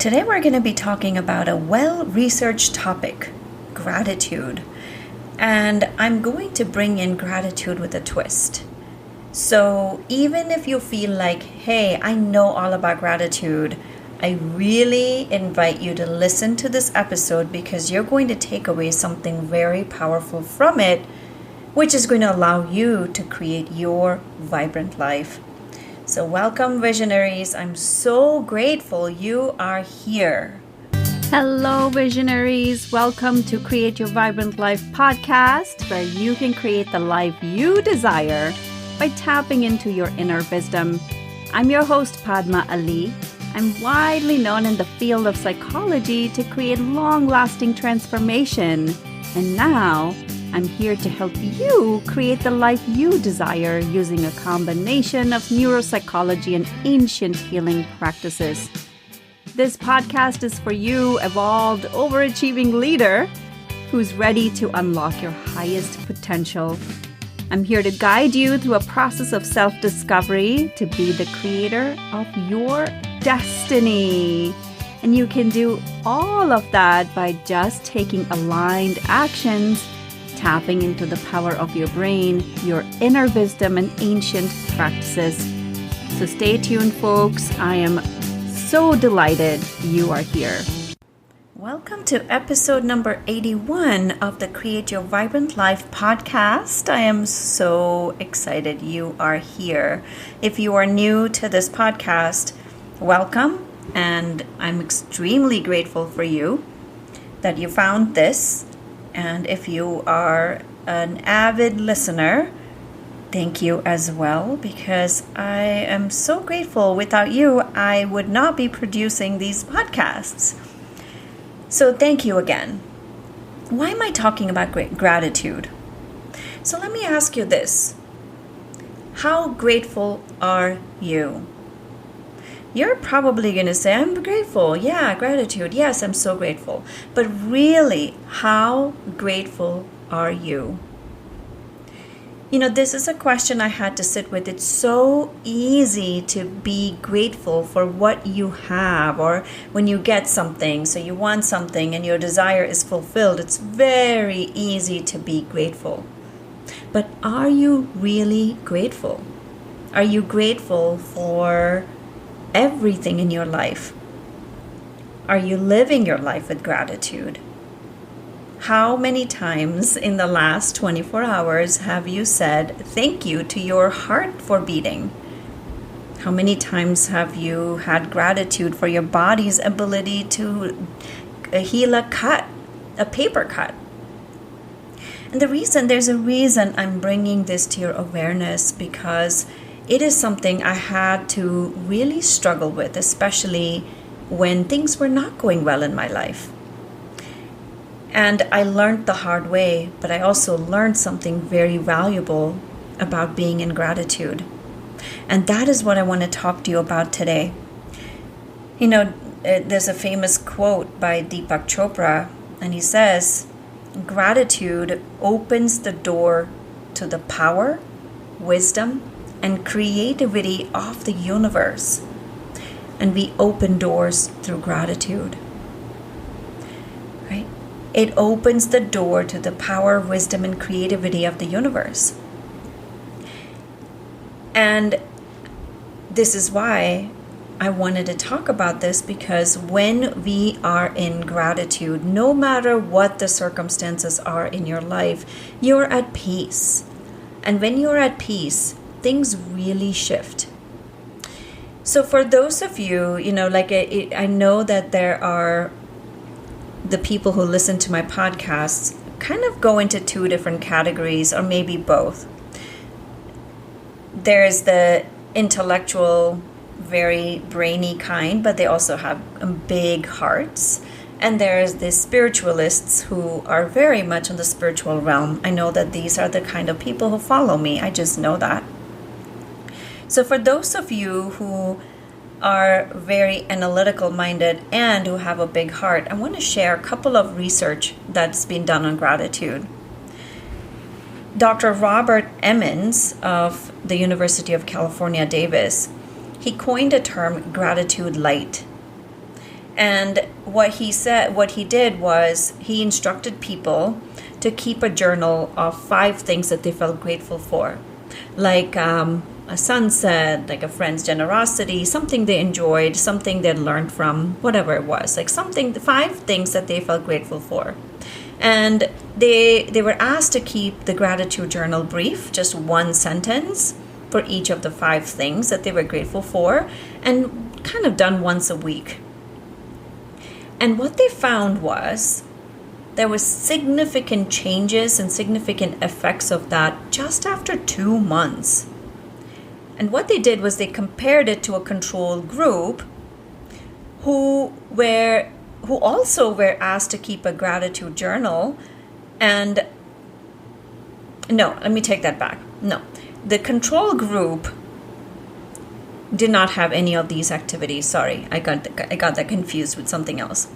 Today we're going to be talking about a well-researched topic, gratitude. And I'm going to bring in gratitude with a twist. So even if you feel like, hey, I know all about gratitude, I really invite you to listen to this episode because you're going to take away something very powerful from it, which is going to allow you to create your vibrant life. So welcome, visionaries. I'm so grateful you are here. Hello, visionaries. Welcome to Create Your Vibrant Life podcast, where you can create the life you desire by tapping into your inner wisdom. I'm your host, Padma Ali. I'm widely known in the field of psychology to create long-lasting transformation. And now, I'm here to help you create the life you desire using a combination of neuropsychology and ancient healing practices. This podcast is for you, evolved, overachieving leader who's ready to unlock your highest potential. I'm here to guide you through a process of self-discovery to be the creator of your destiny. And you can do all of that by just taking aligned actions, tapping into the power of your brain, your inner wisdom, and ancient practices. So stay tuned, folks. I am so delighted you are here. Welcome to episode number 81 of the Create Your Vibrant Life podcast. I am so excited you are here. If you are new to this podcast, welcome. And I'm extremely grateful for you that you found this. And if you are an avid listener, thank you as well, because I am so grateful. Without you, I would not be producing these podcasts. So thank you again. Why am I talking about gratitude? So let me ask you this. How grateful are you? You're probably going to say, I'm grateful. Yeah, gratitude. Yes, I'm so grateful. But really, how grateful are you? You know, this is a question I had to sit with. It's so easy to be grateful for what you have or when you get something. So you want something and your desire is fulfilled. It's very easy to be grateful. But are you really grateful? Are you grateful for everything in your life? Are you living your life with gratitude? How many times in the last 24 hours have you said thank you to your heart for beating? How many times have you had gratitude for your body's ability to heal a cut, a paper cut? And there's a reason I'm bringing this to your awareness, because it is something I had to really struggle with, especially when things were not going well in my life. And I learned the hard way, but I also learned something very valuable about being in gratitude. And that is what I want to talk to you about today. You know, there's a famous quote by Deepak Chopra, and he says, gratitude opens the door to the power, wisdom, and creativity of the universe. And we open doors through gratitude. Right? It opens the door to the power, wisdom, and creativity of the universe. And this is why I wanted to talk about this, because when we are in gratitude, no matter what the circumstances are in your life, you're at peace. And when you're at peace, things really shift. So for those of you, I know that there are the people who listen to my podcasts kind of go into two different categories, or maybe both. There's the intellectual, very brainy kind, but they also have big hearts. And there's the spiritualists who are very much in the spiritual realm. I know that these are the kind of people who follow me. I just know that. So for those of you who are very analytical minded and who have a big heart, I want to share a couple of research that's been done on gratitude. Dr. Robert Emmons of the University of California, Davis, he coined a term, gratitude light. And what he did was he instructed people to keep a journal of 5 things that they felt grateful for, like a sunset, like a friend's generosity, something they enjoyed, something they learned from, whatever it was, like 5 things that they felt grateful for. And they were asked to keep the gratitude journal brief, just 1 sentence for each of the 5 things that they were grateful for, and kind of done once a week. And what they found was there was significant changes and significant effects of that just after 2 months. And what they did was they compared it to a control group who also were asked to keep a gratitude journal. And no, let me take that back. No, the control group did not have any of these activities. Sorry, I got that confused with something else.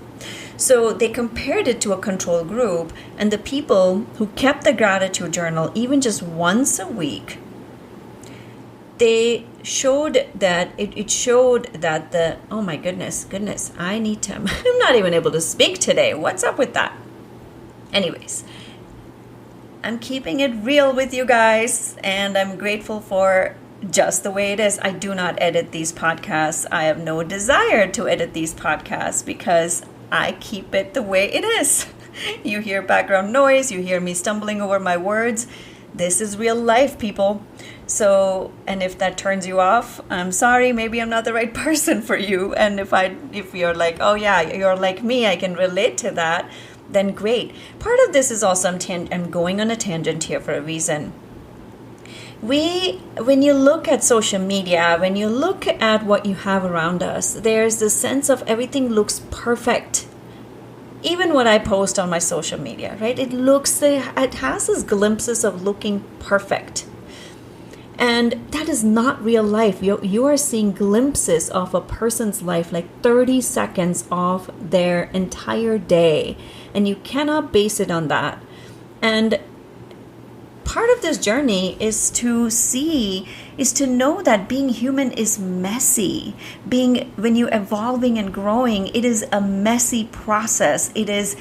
So they compared it to a control group, and the people who kept the gratitude journal even just once a week, they showed that it showed that oh my goodness, I'm not even able to speak today. What's up with that? Anyways, I'm keeping it real with you guys, and I'm grateful for just the way it is. I do not edit these podcasts. I have no desire to edit these podcasts because I keep it the way it is. You hear background noise, you hear me stumbling over my words. This is real life, people. So, and if that turns you off, I'm sorry, maybe I'm not the right person for you. And if you're like, oh yeah, you're like me, I can relate to that, then great. Part of this is also, I'm going on a tangent here for a reason. When you look at social media, when you look at what you have around us, there's this sense of everything looks perfect. Even what I post on my social media, right? It has these glimpses of looking perfect. And that is not real life. You are seeing glimpses of a person's life, like 30 seconds of their entire day. And you cannot base it on that. And part of this journey is to know that being human is messy. When you're evolving and growing, it is a messy process. It is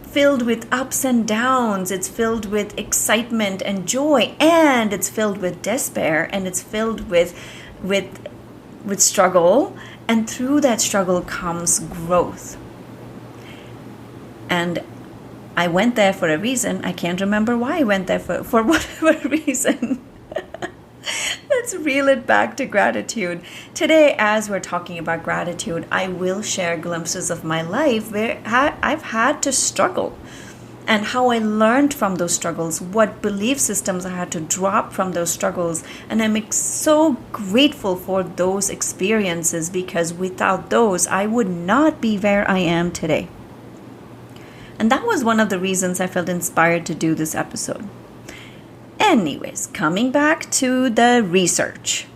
filled with ups and downs. It's filled with excitement and joy, and it's filled with despair, and it's filled with struggle. And through that struggle comes growth. And I went there for a reason. I can't remember why I went there for whatever reason. Let's reel it back to gratitude. Today, as we're talking about gratitude, I will share glimpses of my life where I've had to struggle and how I learned from those struggles, what belief systems I had to drop from those struggles. And I'm so grateful for those experiences, because without those, I would not be where I am today. And that was one of the reasons I felt inspired to do this episode. Anyways, coming back to the research.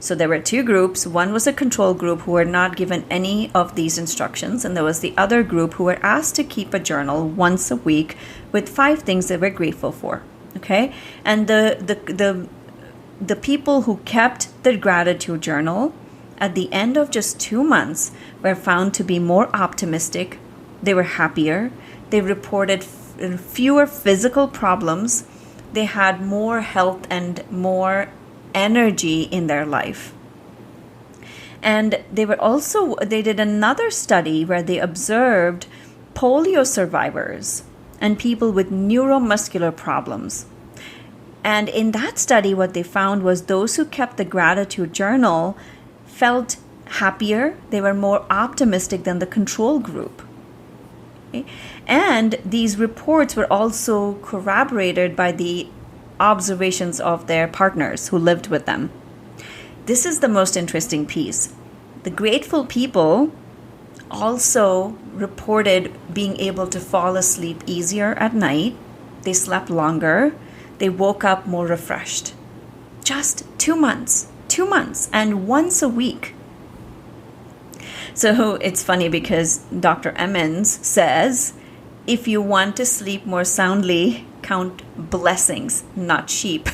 So there were 2 groups. One was a control group who were not given any of these instructions. And there was the other group who were asked to keep a journal once a week with 5 things they were grateful for. Okay? And the people who kept the gratitude journal at the end of just 2 months were found to be more optimistic. They were happier. They reported fewer physical problems. They had more health and more energy in their life. And they did another study where they observed polio survivors and people with neuromuscular problems. And in that study, what they found was those who kept the gratitude journal felt happier. They were more optimistic than the control group. And these reports were also corroborated by the observations of their partners who lived with them. This is the most interesting piece. The grateful people also reported being able to fall asleep easier at night. They slept longer. They woke up more refreshed. Just 2 months, and once a week. So it's funny because Dr. Emmons says, if you want to sleep more soundly, count blessings, not sheep.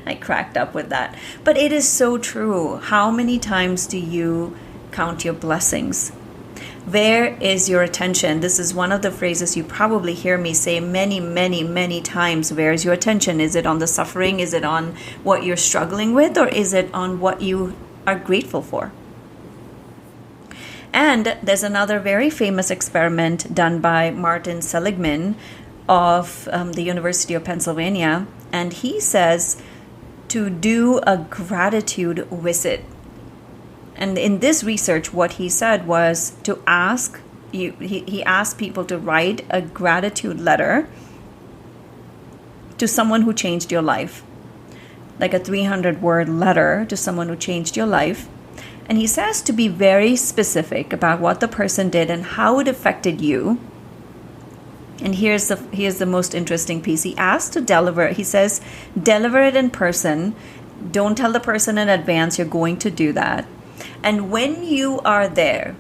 I cracked up with that. But it is so true. How many times do you count your blessings? Where is your attention? This is one of the phrases you probably hear me say many, many, many times. Where is your attention? Is it on the suffering? Is it on what you're struggling with? Or is it on what you are grateful for? And there's another very famous experiment done by Martin Seligman of the University of Pennsylvania. And he says to do a gratitude visit. And in this research, what he said was to ask, he asked people to write a gratitude letter to someone who changed your life, like a 300-word letter to someone who changed your life. And he says to be very specific about what the person did and how it affected you. And here's the most interesting piece. He asked to deliver, he says, deliver it in person. Don't tell the person in advance you're going to do that. And when you are there,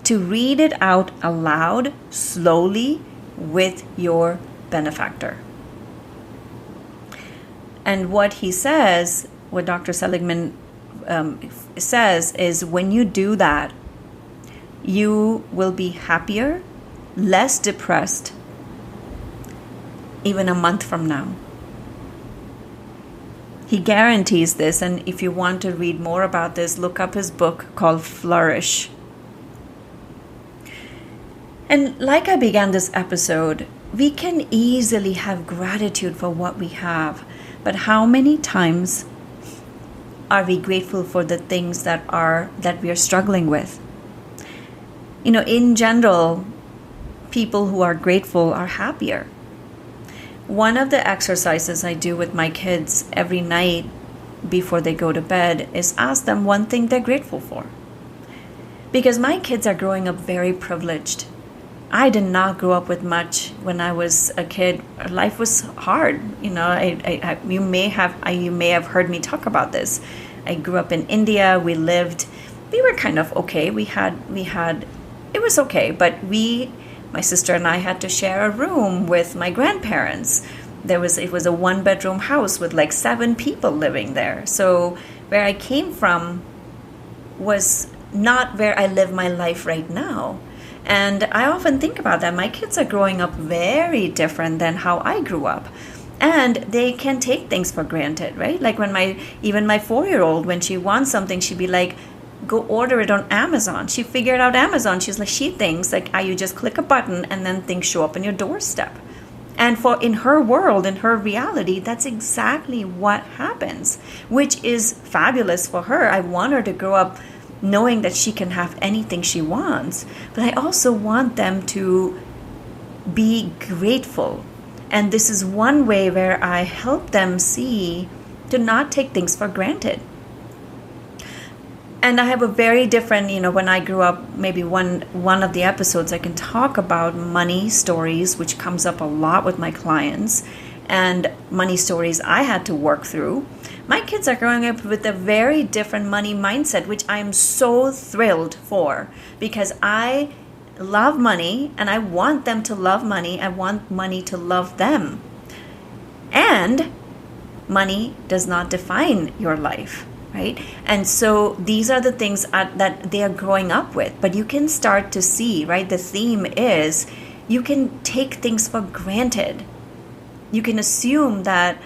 to read it out aloud, slowly, with your benefactor. And what he says, what Dr. Seligman says is when you do that, you will be happier, less depressed, even a month from now. He guarantees this, and if you want to read more about this, look up his book called Flourish. And like I began this episode, we can easily have gratitude for what we have, but how many times are we grateful for the things that we are struggling with? You know, in general, people who are grateful are happier. One of the exercises I do with my kids every night before they go to bed is ask them one thing they're grateful for. Because my kids are growing up very privileged. I did not grow up with much when I was a kid. Life was hard. You know, you may have heard me talk about this. I grew up in India. We were kind of okay. It was okay, but my sister and I had to share a room with my grandparents. It was a 1-bedroom house with like 7 people living there. So where I came from was not where I live my life right now. And I often think about that. My kids are growing up very different than how I grew up. And they can take things for granted, right? Like even my 4-year-old, when she wants something, she'd be like, go order it on Amazon. She figured out Amazon. She thinks like you just click a button and then things show up on your doorstep. And in her world, in her reality, that's exactly what happens, which is fabulous for her. I want her to grow up knowing that she can have anything she wants. But I also want them to be grateful. And this is one way where I help them see to not take things for granted. And I have a very different, when I grew up, maybe one of the episodes I can talk about money stories, which comes up a lot with my clients, and money stories I had to work through. My kids are growing up with a very different money mindset, which I am so thrilled for, because I love money and I want them to love money. I want money to love them. And money does not define your life. Right? And so these are the things that they are growing up with. But you can start to see, right? The theme is you can take things for granted. You can assume that,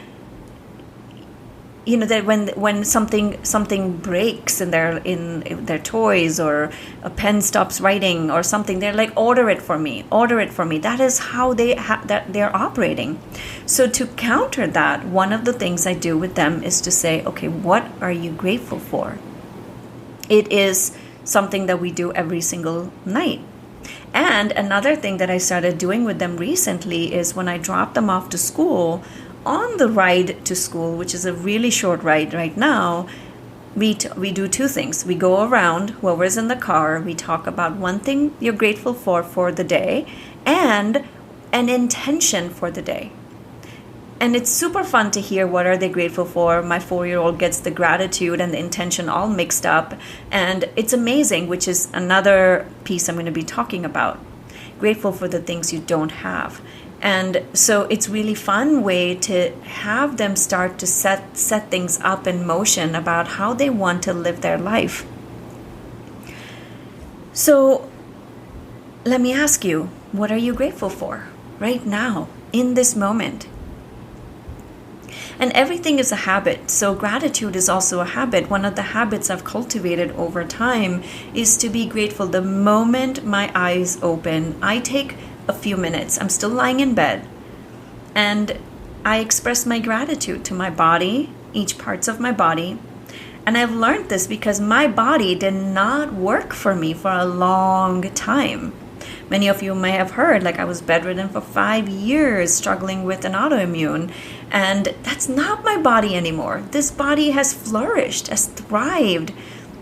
that when something breaks in their toys, or a pen stops writing or something, they're like, order it for me. That is how they're operating. So to counter that, one of the things I do with them is to say, okay, what are you grateful for? It is something that we do every single night. And another thing that I started doing with them recently is when I drop them off to school, on the ride to school, which is a really short ride right now, we do 2 things. We go around, whoever's in the car, we talk about one thing you're grateful for the day, and an intention for the day. And it's super fun to hear what are they grateful for. My 4-year-old gets the gratitude and the intention all mixed up. And it's amazing, which is another piece I'm going to be talking about. Grateful for the things you don't have. And so it's really fun way to have them start to set things up in motion about how they want to live their life. So let me ask you, what are you grateful for right now, in this moment? And everything is a habit. So gratitude is also a habit. One of the habits I've cultivated over time is to be grateful. The moment my eyes open, I take a few minutes. I'm still lying in bed, and I express my gratitude to my body, each parts of my body. And I've learned this because my body did not work for me for a long time. Many of you may have heard, like, I was bedridden for 5 years, struggling with an autoimmune. And that's not my body anymore. This body has flourished, has thrived.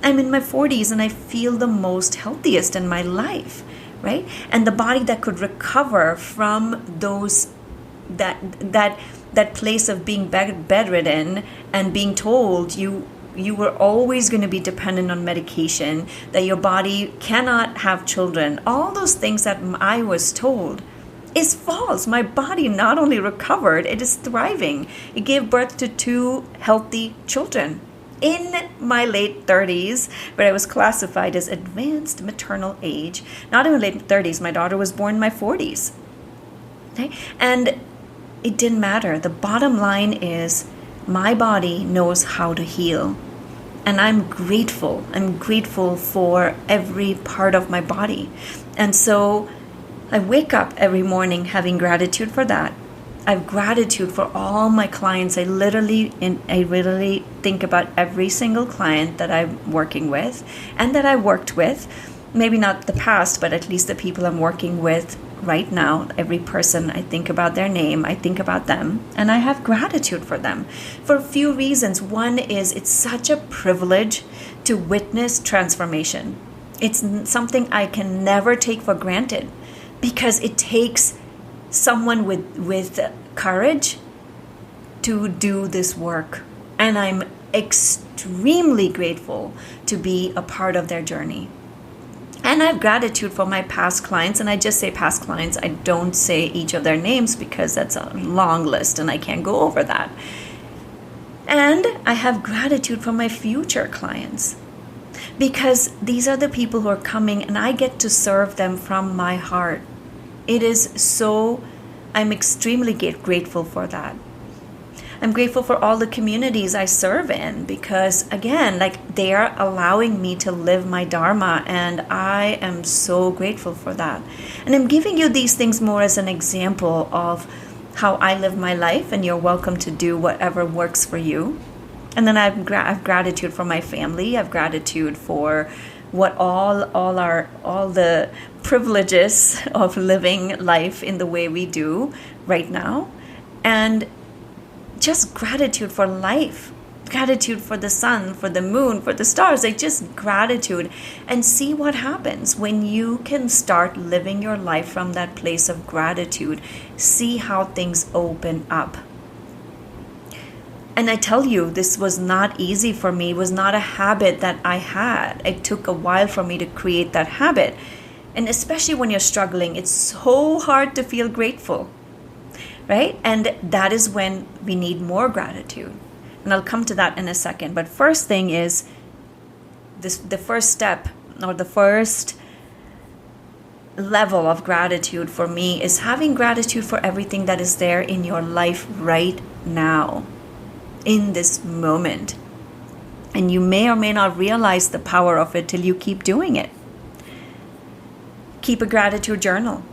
I'm in my 40s and I feel the most healthiest in my life, right? And the body that could recover from those that place of being bedridden and being told you were always going to be dependent on medication, that your body cannot have children, all those things that I was told is false. My body not only recovered, it is thriving. It gave birth to 2 healthy children in my late 30s, where I was classified as advanced maternal age. Not in my late 30s, my daughter was born in my 40s. Okay? And it didn't matter. The bottom line is my body knows how to heal. And I'm grateful. I'm grateful for every part of my body. And so I wake up every morning having gratitude for that. I have gratitude for all my clients. I literally think about every single client that I'm working with and that I worked with. Maybe not the past, but at least the people I'm working with right now. Every person, I think about their name, I think about them, and I have gratitude for them for a few reasons. One is it's such a privilege to witness transformation. It's something I can never take for granted because it takes someone with courage to do this work. And I'm extremely grateful to be a part of their journey. And I have gratitude for my past clients, and I just say past clients. I don't say each of their names because that's a long list and I can't go over that. And I have gratitude for my future clients because these are the people who are coming and I get to serve them from my heart. It is so, I'm extremely grateful for that. I'm grateful for all the communities I serve in because, again, like, they are allowing me to live my dharma, and I am so grateful for that. And I'm giving you these things more as an example of how I live my life, and you're welcome to do whatever works for you. And then I have gratitude for my family. I have gratitude for what all the privileges of living life in the way we do right now, and just gratitude for life, gratitude for the sun, for the moon, for the stars, like just gratitude. And see what happens when you can start living your life from that place of gratitude. See how things open up. And I tell you, this was not easy for me. It was not a habit that I had. It took a while for me to create that habit. And especially when you're struggling, it's so hard to feel grateful. Right? And that is when we need more gratitude. And I'll come to that in a second. But first thing is the first step, or the first level of gratitude for me, is having gratitude for everything that is there in your life right now, in this moment. And you may or may not realize the power of it till you keep doing it. Keep a gratitude journal.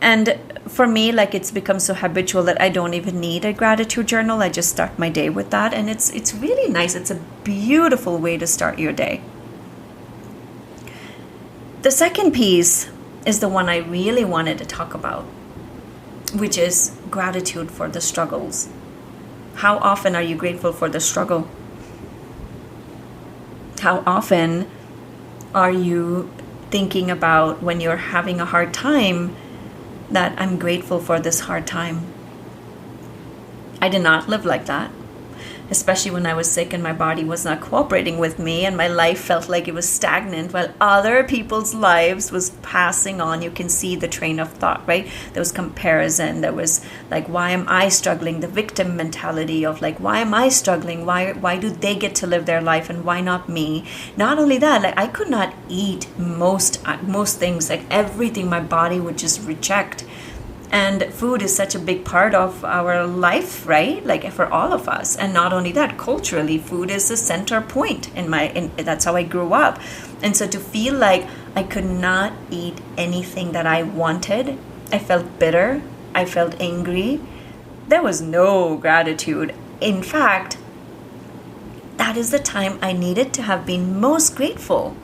And for me, like, it's become so habitual that I don't even need a gratitude journal. I just start my day with that. And it's really nice. It's a beautiful way to start your day. The second piece is the one I really wanted to talk about, which is gratitude for the struggles. How often are you grateful for the struggle? How often are you thinking about, when you're having a hard time, that I'm grateful for this hard time? I did not live like that. especially when I was sick and my body was not cooperating with me and my life felt like it was stagnant while other people's lives was passing on. You can see the train of thought, right? There was comparison. There was like, why am I struggling? The victim mentality of like, why am I struggling? Why do they get to live their life and why not me? Not only that, like I could not eat most things, like everything my body would just reject. And food is such a big part of our life, right? Like for all of us. And not only that, culturally, food is the center point that's how I grew up. And so to feel like I could not eat anything that I wanted, I felt bitter, I felt angry. There was no gratitude. In fact, that is the time I needed to have been most grateful.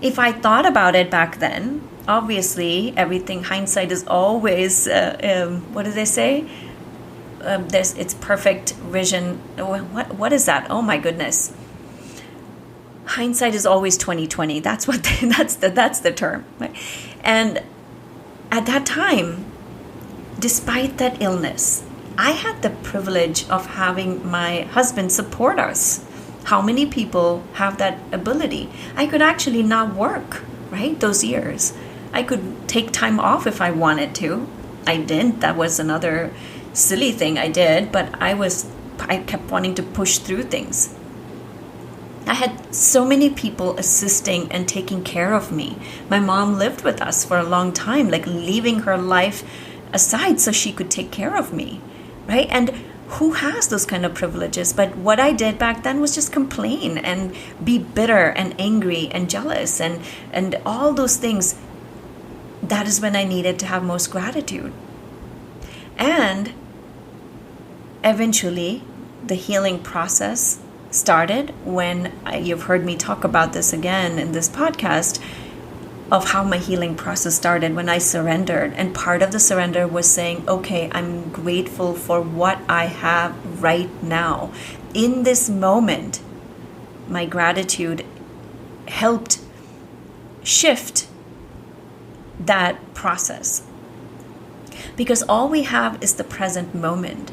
If I thought about it back then, obviously, everything, hindsight is always, what do they say? It's perfect vision. What is that? Oh my goodness. Hindsight is always 20/20. That's the term. Right? And at that time, despite that illness, I had the privilege of having my husband support us. How many people have that ability? I could actually not work, right? Those years. I could take time off if I wanted to. I didn't. That was another silly thing I did, but I kept wanting to push through things. I had so many people assisting and taking care of me. My mom lived with us for a long time, like leaving her life aside so she could take care of me, right? And who has those kind of privileges? But what I did back then was just complain and be bitter and angry and jealous and all those things. That is when I needed to have most gratitude. And eventually, the healing process started when you've heard me talk about this again in this podcast of how my healing process started when I surrendered. And part of the surrender was saying, okay, I'm grateful for what I have right now. In this moment, my gratitude helped shift that process. Because all we have is the present moment.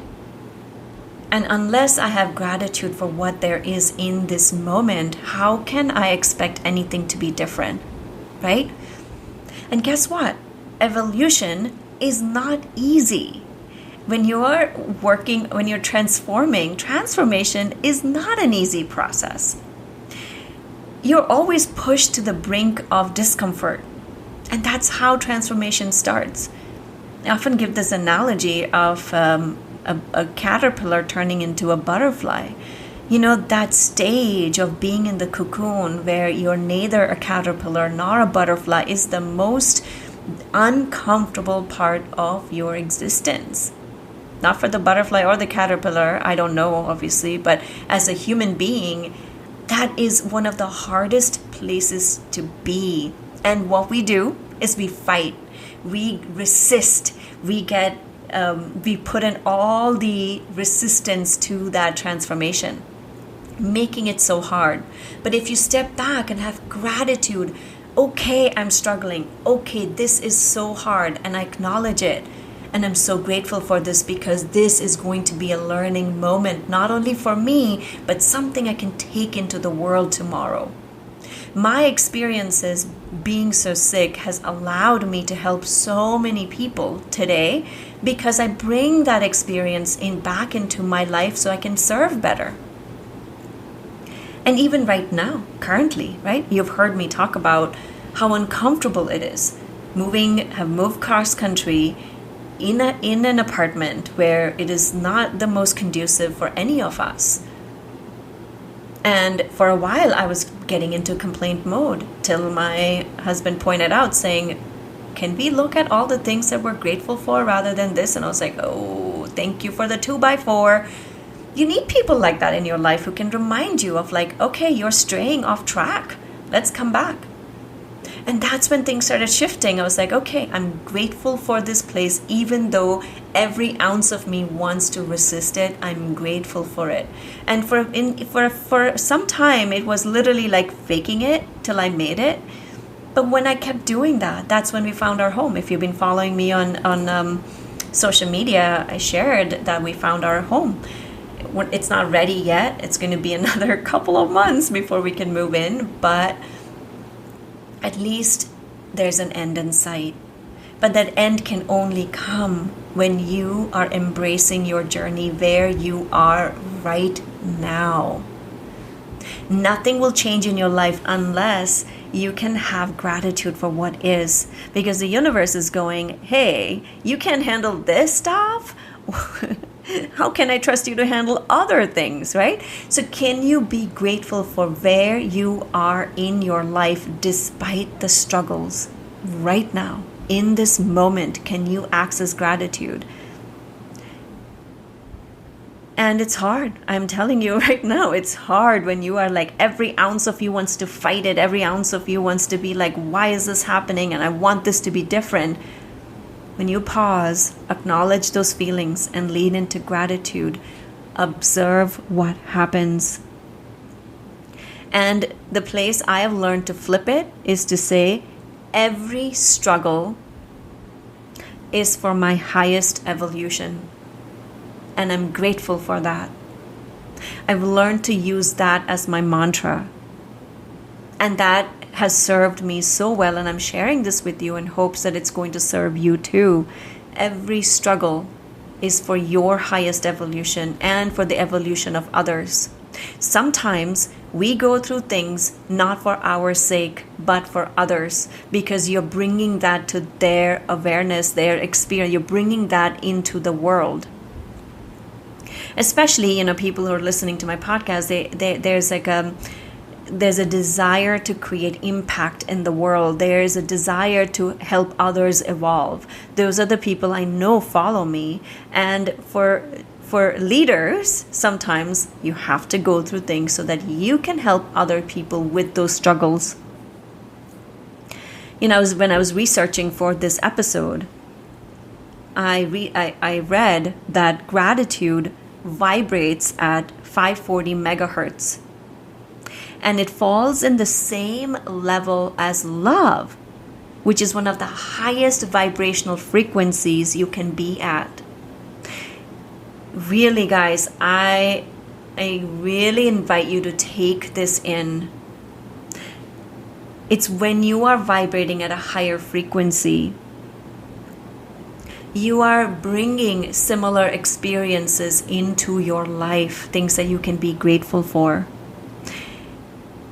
And unless I have gratitude for what there is in this moment, how can I expect anything to be different? Right? And guess what? Evolution is not easy. When you're transformation is not an easy process. You're always pushed to the brink of discomfort. And that's how transformation starts. I often give this analogy of a caterpillar turning into a butterfly. You know, that stage of being in the cocoon where you're neither a caterpillar nor a butterfly is the most uncomfortable part of your existence. Not for the butterfly or the caterpillar, I don't know, obviously, but as a human being, that is one of the hardest places to be. And what we do is we fight, we resist, we put in all the resistance to that transformation, making it so hard. But if you step back and have gratitude, okay, I'm struggling. Okay, this is so hard, and I acknowledge it. And I'm so grateful for this because this is going to be a learning moment, not only for me, but something I can take into the world tomorrow. My experiences being so sick has allowed me to help so many people today because I bring that experience back into my life so I can serve better. And even right now, currently, right? You've heard me talk about how uncomfortable it is. Have moved cross country in an apartment where it is not the most conducive for any of us. And for a while, I was getting into complaint mode till my husband pointed out saying, can we look at all the things that we're grateful for rather than this? And I was like, oh, thank you for the 2x4. You need people like that in your life who can remind you of like, okay, you're straying off track. Let's come back. And that's when things started shifting. I was like, okay, I'm grateful for this place, even though every ounce of me wants to resist it. I'm grateful for it. And for some time, it was literally like faking it till I made it. But when I kept doing that, that's when we found our home. If you've been following me on social media, I shared that we found our home. it's not ready yet. It's going to be another couple of months before we can move in, but at least there's an end in sight. But that end can only come when you are embracing your journey where you are right now. Nothing will change in your life unless you can have gratitude for what is. Because the universe is going, hey, you can't handle this stuff? How can I trust you to handle other things, right? So can you be grateful for where you are in your life despite the struggles right now? In this moment, can you access gratitude? And it's hard. I'm telling you right now, it's hard when you are like, every ounce of you wants to fight it. Every ounce of you wants to be like, why is this happening? And I want this to be different. When you pause, acknowledge those feelings and lean into gratitude, observe what happens. And the place I have learned to flip it is to say, every struggle is for my highest evolution. And I'm grateful for that. I've learned to use that as my mantra. And that has served me so well. And I'm sharing this with you in hopes that it's going to serve you too. Every struggle is for your highest evolution and for the evolution of others. Sometimes we go through things not for our sake, but for others, because you're bringing that to their awareness, their experience. You're bringing that into the world. Especially, people who are listening to my podcast, there's a desire to create impact in the world. There's a desire to help others evolve. Those are the people I know follow me. And for leaders, sometimes you have to go through things so that you can help other people with those struggles. When I was researching for this episode, I read that gratitude vibrates at 540 megahertz. And it falls in the same level as love, which is one of the highest vibrational frequencies you can be at. Really, guys, I really invite you to take this in. It's when you are vibrating at a higher frequency, you are bringing similar experiences into your life, things that you can be grateful for.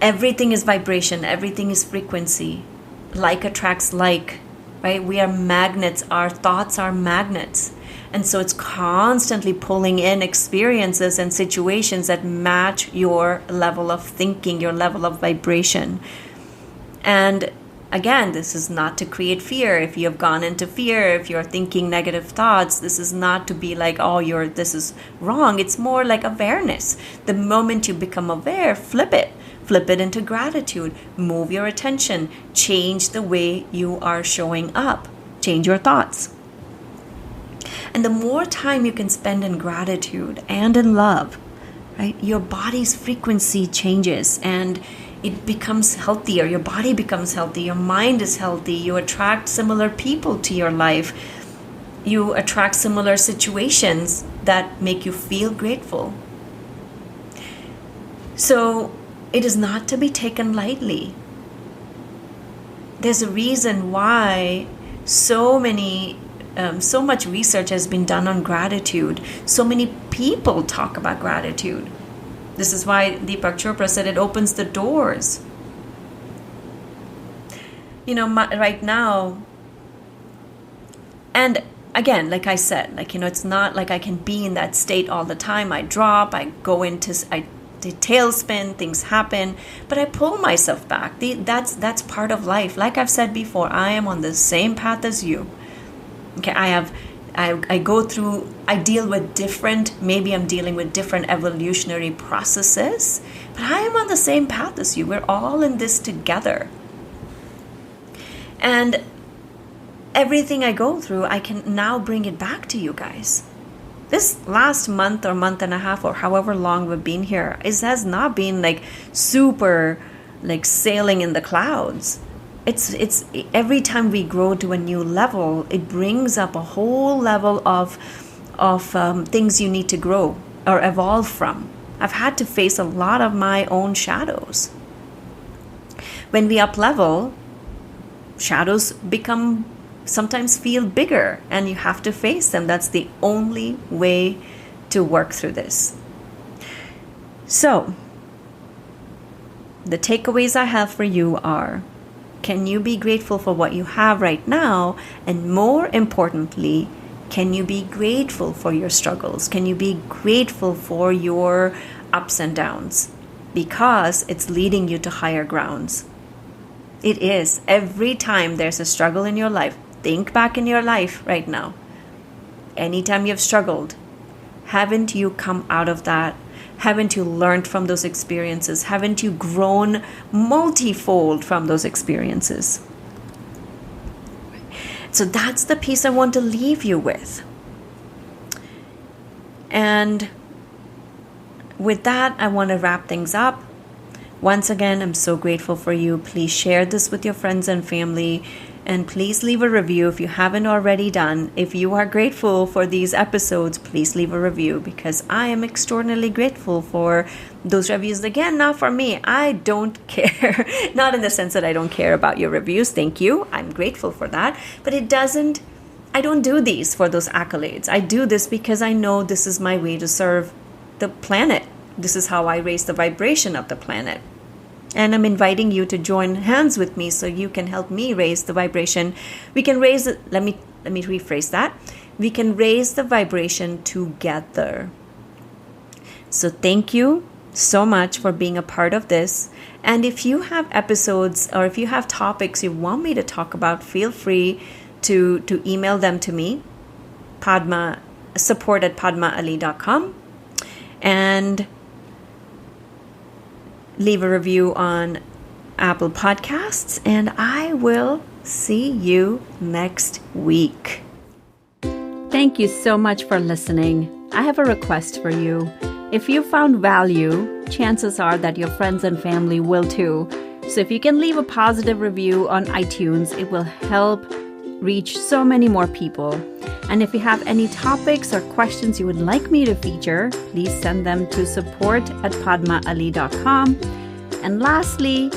Everything is vibration, everything is frequency. Like attracts like, right? We are magnets, our thoughts are magnets. And so it's constantly pulling in experiences and situations that match your level of thinking, your level of vibration. And again, this is not to create fear. If you have gone into fear, if you're thinking negative thoughts, this is not to be like, this is wrong. It's more like awareness. The moment you become aware, flip it. Flip it into gratitude. Move your attention. Change the way you are showing up. Change your thoughts. And the more time you can spend in gratitude and in love, right, your body's frequency changes and it becomes healthier. Your body becomes healthy. Your mind is healthy. You attract similar people to your life. You attract similar situations that make you feel grateful. So it is not to be taken lightly. There's a reason why so much research has been done on gratitude. So many people talk about gratitude. This is why Deepak Chopra said it opens the doors. Right now, and again, like I said, it's not like I can be in that state all the time. I drop, I go into the tailspin, things happen, but I pull myself back. That's part of life. Like I've said before, I am on the same path as you. Okay, I go through, I deal with maybe I'm dealing with different evolutionary processes, but I am on the same path as you. We're all in this together. And everything I go through, I can now bring it back to you guys. This last month or month and a half or however long we've been here, it has not been like super like sailing in the clouds. It's every time we grow to a new level, it brings up a whole level of things you need to grow. or evolve from. I've had to face a lot of my own shadows. When we up level, shadows sometimes feel bigger, and you have to face them. That's the only way to work through this. So, the takeaways I have for you are, can you be grateful for what you have right now? And more importantly, can you be grateful for your struggles? Can you be grateful for your ups and downs? Because it's leading you to higher grounds. It is. Every time there's a struggle in your life, think back in your life right now. Anytime you've struggled, haven't you come out of that? Haven't you learned from those experiences? Haven't you grown multifold from those experiences? So that's the piece I want to leave you with. And with that, I want to wrap things up. Once again, I'm so grateful for you. Please share this with your friends and family. And please leave a review if you haven't already done. If you are grateful for these episodes, please leave a review, because I am extraordinarily grateful for those reviews. Again, not for me. I don't care. Not in the sense that I don't care about your reviews. Thank you. I'm grateful for that. But I don't do these for those accolades. I do this because I know this is my way to serve the planet. This is how I raise the vibration of the planet. And I'm inviting you to join hands with me so you can help me raise the vibration. We can raise it. Let me rephrase that. We can raise the vibration together. So thank you so much for being a part of this. And if you have episodes or if you have topics you want me to talk about, feel free to email them to me, support@padmaali.com, and leave a review on Apple Podcasts, and I will see you next week. Thank you so much for listening. I have a request for you. If you found value, chances are that your friends and family will too. So if you can leave a positive review on iTunes, it will help reach so many more people. And if you have any topics or questions you would like me to feature, please send them to support@padmaali.com. And lastly,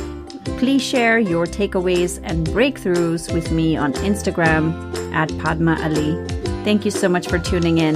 please share your takeaways and breakthroughs with me on Instagram @Padma Ali. Thank you so much for tuning in.